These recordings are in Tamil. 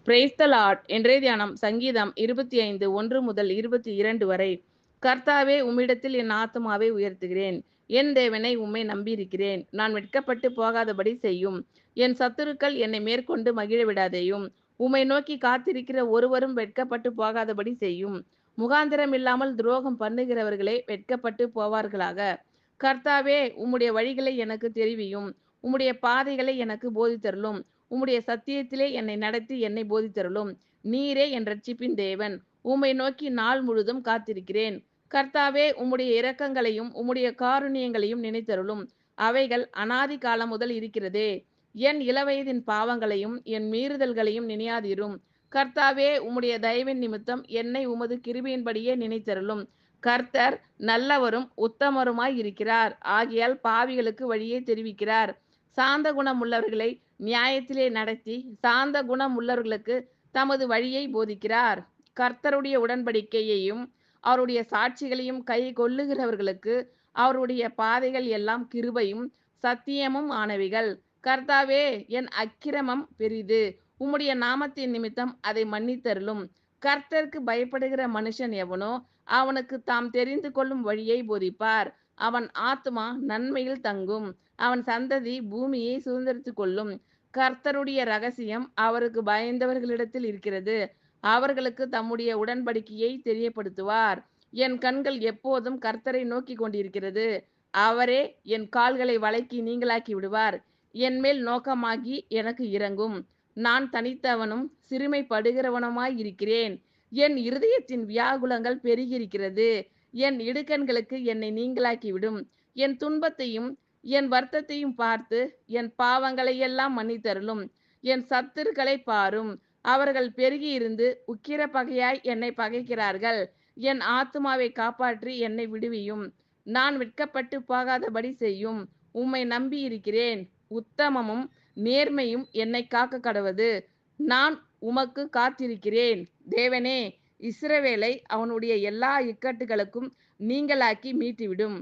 Praise the Lord. இன்றைய தியானம் சங்கீதம் 25 1 முதல் 22 வரை. கர்த்தாவே, உம்மிடத்தில் என் ஆத்துமாவை உயர்த்துகிறேன். என் தேவனை உம்மை நம்பியிருக்கிறேன். நான் வெட்கப்பட்டு போகாதபடி செய்யும். என் சத்துருக்கள் என்னை மேற்கொண்டு மகிழவிடாதேயும். உம்மை நோக்கி காத்திருக்கிற ஒருவரும் வெட்கப்பட்டு போகாதபடி செய்யும். முகாந்திரம் இல்லாமல் துரோகம் பண்ணுகிறவர்களே வெட்கப்பட்டு போவார்களாக. கர்த்தாவே, உம்முடைய வழிகளை எனக்கு தெரிவியும். உம்முடைய பாதைகளை எனக்கு போதித்தருளும். உம்முடைய சத்தியத்திலே என்னை நடத்தி என்னை போதித்தருளும். நீரே என் இரட்சிப்பின் தேவன். உம்மை நோக்கி நாள் முழுதும் காத்திருக்கிறேன். கர்த்தாவே, உம்முடைய இரக்கங்களையும் உம்முடைய காருண்யங்களையும் நினைத்தருளும். அவைகள் அனாதி காலம் முதல் இருக்கிறதே. என் இளவயதின் பாவங்களையும் என் மீறுதல்களையும் நினையாதிரும். கர்த்தாவே, உம்முடைய தயவின் நிமித்தம் என்னை உமது கிருபையின்படியே நினைத்தருளும். கர்த்தர் நல்லவரும் உத்தமருமாய் இருக்கிறார். ஆகையால் பாவிகளுக்கு வழியை தெரிவிக்கிறார். சாந்த குணம் உள்ளவர்களை நியாயத்திலே நடத்தி சாந்த குணம் உள்ளவர்களுக்கு தமது வழியை போதிக்கிறார். கர்த்தருடைய உடன்படிக்கையையும் அவருடைய சாட்சிகளையும் கை கொள்ளுகிறவர்களுக்கு அவருடைய பாதைகள் எல்லாம் கிருபையும் சத்தியமும் ஆனவைகள். கர்த்தாவே, என் அக்கிரமம் பெரிது. உம்முடைய நாமத்தின் நிமித்தம் அதை மன்னித்தருளும். கர்த்தருக்கு பயப்படுகிற மனுஷன் எவனோ அவனுக்கு தாம் தெரிந்து கொள்ளும் வழியை போதிப்பார். அவன் ஆத்துமா நன்மையில் தங்கும். அவன் சந்ததி பூமியை சுதந்திரித்துக் கொள்ளும். கர்த்தருடைய ரகசியம் அவருக்கு பயந்தவர்களிடத்தில் இருக்கிறது. அவர்களுக்கு தம்முடைய உடன்படிக்கையை தெரியப்படுத்துவார். என் கண்கள் எப்போதும் கர்த்தரை நோக்கி கொண்டிருக்கிறது. அவரே என் கால்களை வளைக்கி நீங்களாக்கி விடுவார். என் மேல் நோக்கமாகி எனக்கு இரங்கும். நான் தனித்தவனும் சிறுமைப்படுகிறவனுமாய் இருக்கிறேன். என் இருதயத்தின் வியாகுலங்கள் பெருகியிருக்கிறது. என் இடுக்கண்களுக்கு என்னை நீங்களாக்கிவிடும். என் துன்பத்தையும் என் வருத்தத்தையும் பார்த்து என் பாவங்களை எல்லாம் மன்னித்தருளும். என் சத்துருக்களை பாரும். அவர்கள் பெருகியிருந்து உக்கிர பகையாய் என்னை பகைக்கிறார்கள். என் ஆத்துமாவை காப்பாற்றி என்னை விடுவியும். நான் வெட்கப்பட்டு போகாதபடி செய்யும். உம்மை நம்பி இருக்கிறேன். உத்தமமும் நேர்மையும் என்னை காக்க கடவது. நான் உமக்கு காத்திருக்கிறேன். தேவனே, இஸ்ரவேலை அவனுடைய எல்லா இக்கட்டுகளுக்கும் நீங்களாக்கி மீட்டுவிடும்.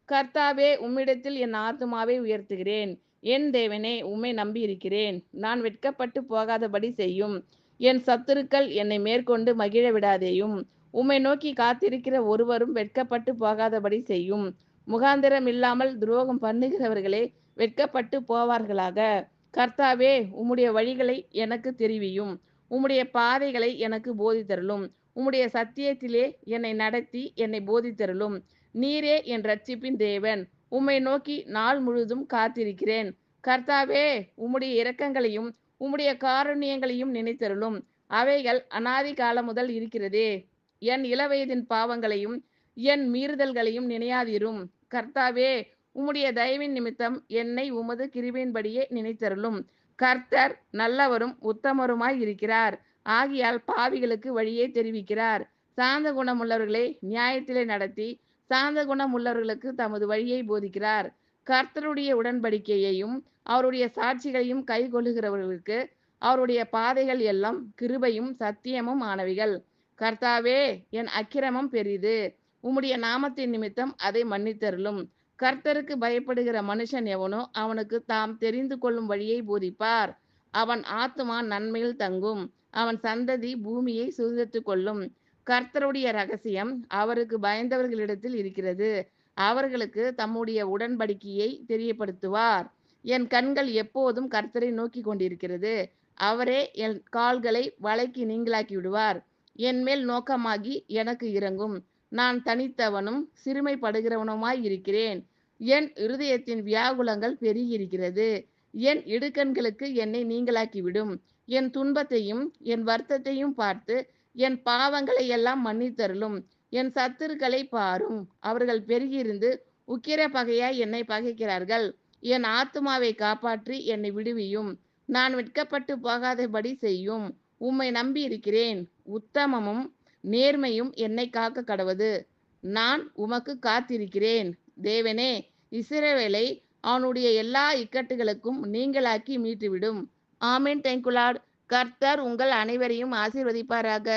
கர்த்தாவே, உம்மிடத்தில் என் ஆத்துமாவை உயர்த்துகிறேன். என் தேவனே, உம்மை நம்பியிருக்கிறேன். நான் வெட்கப்பட்டு போகாதபடி செய்யும். என் சத்துருக்கள் என்னை மேற்கொண்டு மகிழ விடாதேயும். உம்மை நோக்கி காத்திருக்கிற ஒருவரும் வெட்கப்பட்டு போகாதபடி செய்யும். முகாந்திரம் இல்லாமல் துரோகம் பண்ணுகிறவர்களே வெட்கப்பட்டு போவார்களாக. கர்த்தாவே, உம்முடைய வழிகளை எனக்கு தெரிவியும். உம்முடைய பாதைகளை எனக்கு போதித்தருளும். உம்முடைய சத்தியத்திலே என்னை நடத்தி என்னை போதித்தருளும். நீரே என் இரட்சிப்பின் தேவன். உம்மை நோக்கி நாள் முழுதும் காத்திருக்கிறேன். கர்த்தாவே, உம்முடைய இரக்கங்களையும் உம்முடைய காருண்யங்களையும் நினைத்தருளும். அவைகள் அனாதி காலம் முதல் இருக்கிறதே. என் இளவயதின் பாவங்களையும் என் மீறுதல்களையும் நினையாதிரும். கர்த்தாவே, உம்முடைய தயவின் நிமித்தம் என்னை உமது கிருபையின்படியே நினைத்தருளும். கர்த்தர் நல்லவரும் உத்தமருமாய் இருக்கிறார். ஆகையால் பாவிகளுக்கு வழியை தெரிவிக்கிறார். சாந்த குணமுள்ளவர்களை நியாயத்திலே நடத்தி சாந்த குணம் உள்ளவர்களுக்கு தமது வழியை போதிக்கிறார். கர்த்தருடைய உடன்படிக்கையையும் அவருடைய சாட்சிகளையும் கை கொள்ளுகிறவர்களுக்கு அவருடைய பாதைகள் எல்லாம் கிருபையும் சத்தியமும் ஆனவைகள். கர்த்தாவே, என் அக்கிரமம் பெரிது. உம்முடைய நாமத்தின் நிமித்தம் அதை மன்னித்தருளும். கர்த்தருக்கு பயப்படுகிற மனுஷன் எவனோ அவனுக்கு தாம் தெரிந்து கொள்ளும் வழியை போதிப்பார். அவன் ஆத்துமா நன்மையில் தங்கும். அவன் சந்ததி பூமியை சுதந்திரித்துக் கொள்ளும். கர்த்தருடைய ரகசியம் அவருக்கு பயந்தவர்களிடத்தில் இருக்கிறது. அவர்களுக்கு தம்முடைய உடன்படிக்கையை தெரியப்படுத்துவார். என் கண்கள் எப்போதும் கர்த்தரை நோக்கி கொண்டிருக்கிறது. அவரே என் கால்களை வளைக்கி நீங்களாக்கி விடுவார். என் மேல் நோக்கமாகி எனக்கு இரங்கும். நான் தனித்தவனும் சிறுமைப்படுகிறவனுமாய் இருக்கிறேன். என் இருதயத்தின் வியாகுலங்கள் பெருகியிருக்கிறது. என் இடுக்கண்களுக்கு என்னை நீங்களாக்கிவிடும். என் துன்பத்தையும் என் வருத்தத்தையும் பார்த்து என் பாவங்களை எல்லாம் மன்னித்தருளும். என் சத்துருக்களை பாரும். அவர்கள் பெருகியிருந்து உக்கிர பகையாய் என்னை பகைக்கிறார்கள். என் ஆத்துமாவை காப்பாற்றி என்னை விடுவியும். நான் வெட்கப்பட்டு போகாதபடி செய்யும். உம்மை நம்பி இருக்கிறேன். உத்தமமும் நேர்மையும் என்னை காக்க கடவது. நான் உமக்கு காத்திருக்கிறேன். தேவனே, இஸ்ரவேலை அவனுடைய எல்லா இக்கட்டுகளுக்கும் நீங்களாக்கி மீட்டுவிடும். ஆமென். Thank you Lord. கர்த்தர் உங்கள் அனைவரையும் ஆசீர்வதிப்பாராக.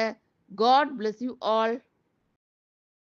God bless you all.